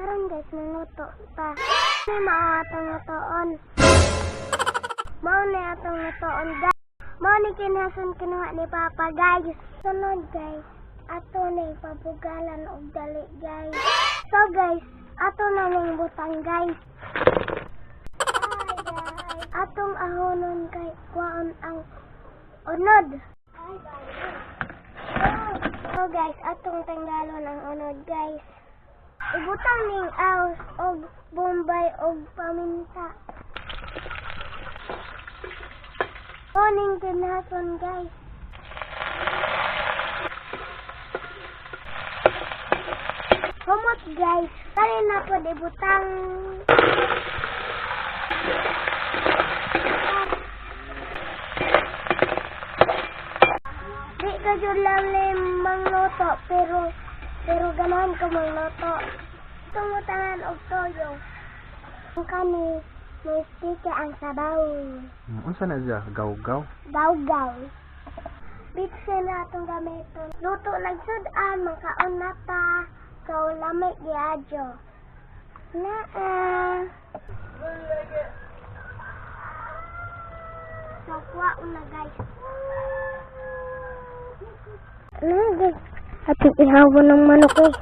Karon guys, nanguto pa. May mao atong ngutoon. Mao ni atong ngutoon guys. Mao ni kinhason kinuha ni Papa guys. Sunod guys, ato na ipabugalan og dali guys. So guys, ato na mong butang guys. Atong ahonon kay kuan ang unod. So guys, atong tanggalon ang unod guys. Ibutang ning aos og bombay og paminta. Oning kinhason guys. Humot guys, kani na po ibutang. Di ka jud lang mangluto pero ganahan ka mangluto. Tungutangan og toyo. Ang kani may stika ang sabaw. Unsa na siya? Gaw-gaw? Gaw-gaw. Bitsin na itong gamiton. Luto nagsudan, makaon na ta. So, lamig giadyo. So, kuha na guys. Guys. Ating ihawon ng manok eh.